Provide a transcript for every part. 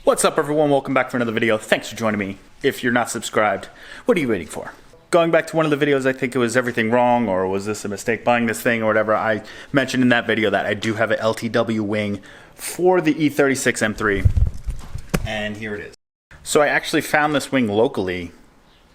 What's up everyone, welcome back for another video. Thanks for joining me. If you're not subscribed, what are you waiting for? Going back to one of the videos, I think it was everything wrong, or was this a mistake buying this thing or whatever. I mentioned in that video that I do have an LTW wing for the e36 M3, and here it is. So I actually found this wing locally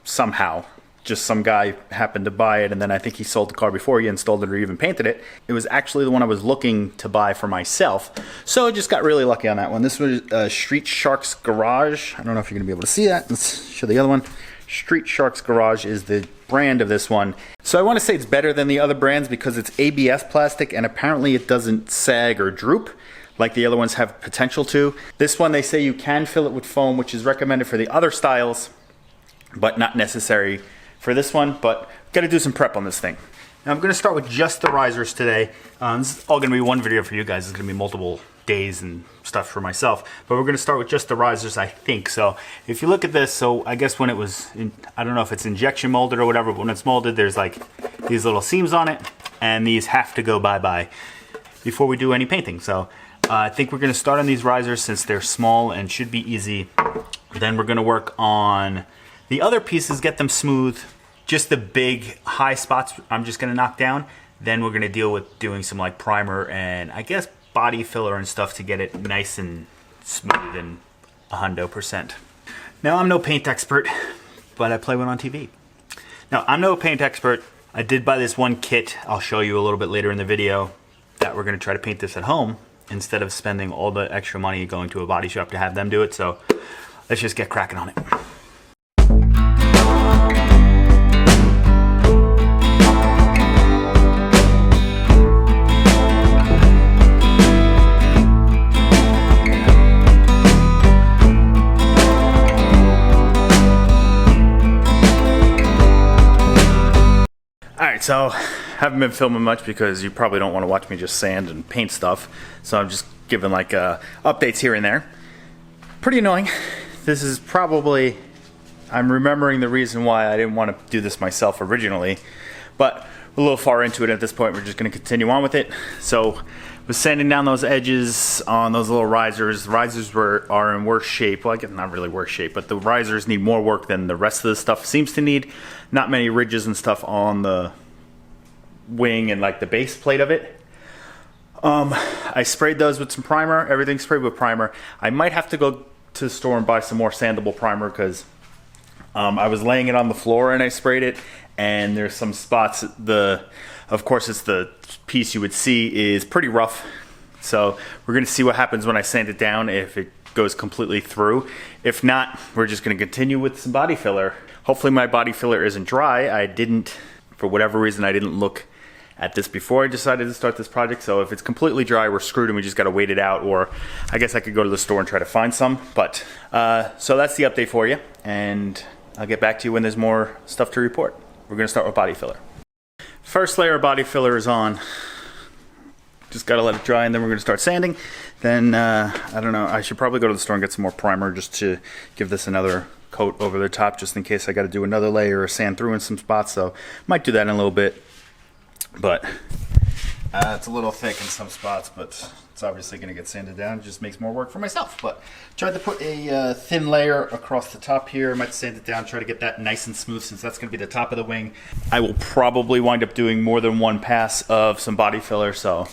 somehow. Just some guy happened to buy it, and then I think he sold the car before he installed it or even painted it. It was actually the one I was looking to buy for myself, so I just got really lucky on that one. This was Street Sharks Garage. I don't know if you're gonna be able to see that. Let's show the other one. Street Sharks Garage is the brand of this one. So I want to say it's better than the other brands because it's ABS plastic, and apparently it doesn't sag or droop like the other ones have potential to. This one, they say you can fill it with foam, which is recommended for the other styles, but not necessary for this one. But got to do some prep on this thing. Now I'm going to start with just the risers today. This is all going to be one video for you guys. It's going to be multiple days and stuff for myself, but we're going to start with just the risers, I think. So if you look at this, so I guess when it was I don't know if it's injection molded or whatever, but when it's molded, there's like these little seams on it, and these have to go bye-bye before we do any painting. So I think we're going to start on these risers since they're small and should be easy. Then we're going to work on the other pieces, get them smooth. Just the big high spots I'm just going to knock down. Then we're going to deal with doing some like primer and I guess body filler and stuff to get it nice and smooth and 100%. Now I'm no paint expert, but I play one on TV. Now I'm no paint expert. I did buy this one kit. I'll show you a little bit later in the video that we're going to try to paint this at home instead of spending all the extra money going to a body shop to have them do it. So let's just get cracking on it. Alright, so haven't been filming much because you probably don't want to watch me just sand and paint stuff. So I'm just giving like updates here and there. Pretty annoying. This is probably, I'm remembering the reason why I didn't want to do this myself originally, but we're a little far into it at this point. We're just going to continue on with it. So was sanding down those edges on those little risers. The risers are in worse shape. Well, I guess not really worse shape, but the risers need more work than the rest of the stuff seems to need. Not many ridges and stuff on the wing and like the base plate of it. I sprayed those with some primer. Everything's sprayed with primer. I might have to go to the store and buy some more sandable primer because I was laying it on the floor and I sprayed it, and there's some spots. Of course, it's the piece you would see is pretty rough. So we're going to see what happens when I sand it down, if it goes completely through. If not, we're just going to continue with some body filler. Hopefully my body filler isn't dry. I didn't, for whatever reason, I didn't look at this before I decided to start this project. So if it's completely dry, we're screwed and we just got to wait it out, or I guess I could go to the store and try to find some. But so that's the update for you, and I'll get back to you when there's more stuff to report. We're going to start with body filler. First layer of body filler is on. Just got to let it dry, and then we're going to start sanding. Then I don't know, I should probably go to the store and get some more primer just to give this another coat over the top, just in case I got to do another layer or sand through in some spots. So might do that in a little bit, but it's a little thick in some spots, but it's obviously going to get sanded down. It just makes more work for myself. But tried to put a thin layer across the top here. Might sand it down, try to get that nice and smooth since that's going to be the top of the wing. I will probably wind up doing more than one pass of some body filler, so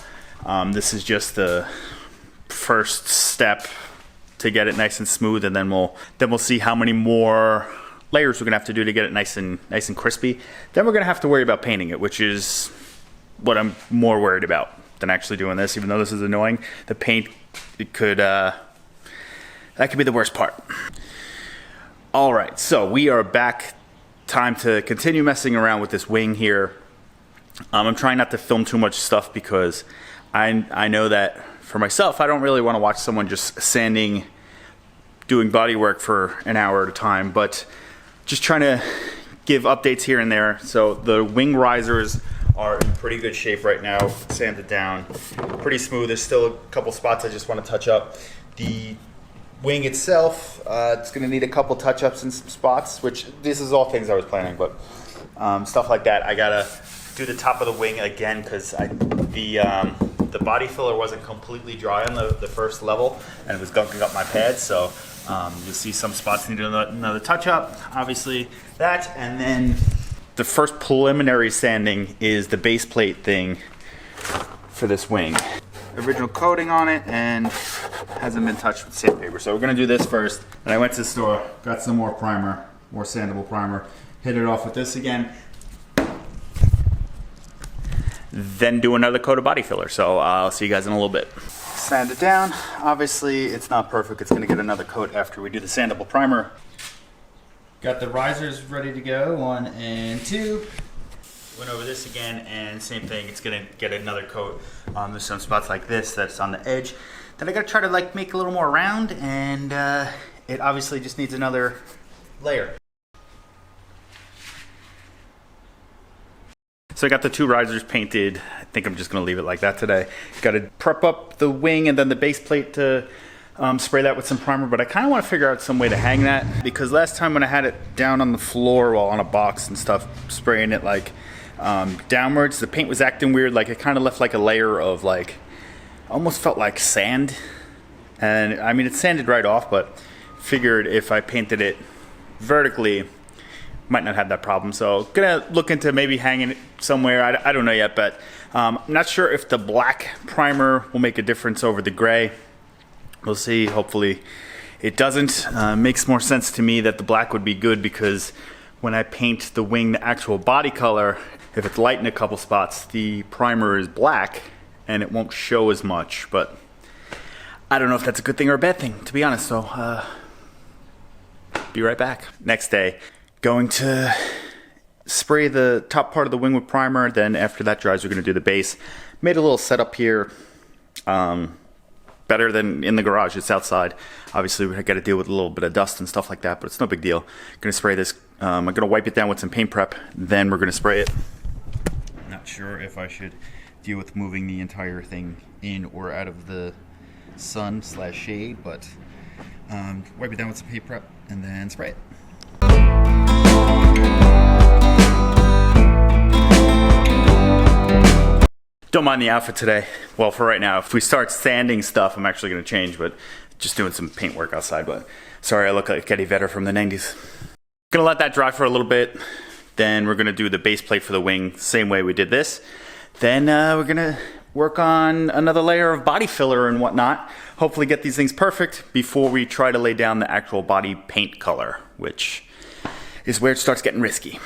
this is just the first step to get it nice and smooth, and then we'll see how many more layers we're gonna have to do to get it nice and crispy. Then we're gonna have to worry about painting it, which is what I'm more worried about than actually doing this. Even though this is annoying, the paint, it could that could be the worst part. All right, so we are back. Time to continue messing around with this wing here. I'm trying not to film too much stuff because I know that for myself, I don't really want to watch someone just sanding, doing body work for an hour at a time, but just trying to give updates here and there. So the wing risers are in pretty good shape right now, sanded down, pretty smooth. There's still a couple spots I just want to touch up. The wing itself, it's going to need a couple touch-ups in some spots, which this is all things I was planning, but stuff like that. I gotta do the top of the wing again because the the body filler wasn't completely dry on the first level, and it was gunking up my pad. So you'll see some spots need another touch up. Obviously that, and then the first preliminary sanding is the base plate thing for this wing. Original coating on it and hasn't been touched with sandpaper. So we're gonna do this first. And I went to the store, got some more primer, more sandable primer, hit it off with this again. Then do another coat of body filler. So I'll see you guys in a little bit. Sand it down. Obviously it's not perfect. It's gonna get another coat after we do the sandable primer. Got the risers ready to go, 1 and 2. Went over this again, and same thing, it's gonna get another coat. There's some spots like this that's on the edge that I gotta try to like make a little more round, and it obviously just needs another layer. So I got the 2 risers painted. I think I'm just gonna leave it like that today. Gotta prep up the wing and then the base plate to spray that with some primer, but I kind of want to figure out some way to hang that, because last time when I had it down on the floor while on a box and stuff, spraying it like downwards, the paint was acting weird. Like it kind of left like a layer of like, almost felt like sand. And I mean, it sanded right off, but figured if I painted it vertically, might not have that problem. So gonna look into maybe hanging it somewhere. I don't know yet, but I'm not sure if the black primer will make a difference over the gray. We'll see. Hopefully it doesn't. Makes more sense to me that the black would be good, because when I paint the wing the actual body color, if it's light in a couple spots, the primer is black and it won't show as much. But I don't know if that's a good thing or a bad thing, to be honest. So be right back. Next day, going to spray the top part of the wing with primer. Then after that dries, we're going to do the base. Made a little setup here. Better than in the garage. It's outside. Obviously we got to deal with a little bit of dust and stuff like that, but it's no big deal. Gonna spray this. I'm gonna wipe it down with some paint prep, then we're gonna spray it. Not sure if I should deal with moving the entire thing in or out of the sun / shade, but wipe it down with some paint prep and then spray it. Don't mind the outfit today. Well, for right now. If we start sanding stuff, I'm actually going to change, but just doing some paint work outside. But sorry, I look like Eddie Vedder from the 90s. Gonna let that dry for a little bit. Then we're gonna do the base plate for the wing, same way we did this. Then we're gonna work on another layer of body filler and whatnot. Hopefully get these things perfect before we try to lay down the actual body paint color, which is where it starts getting risky.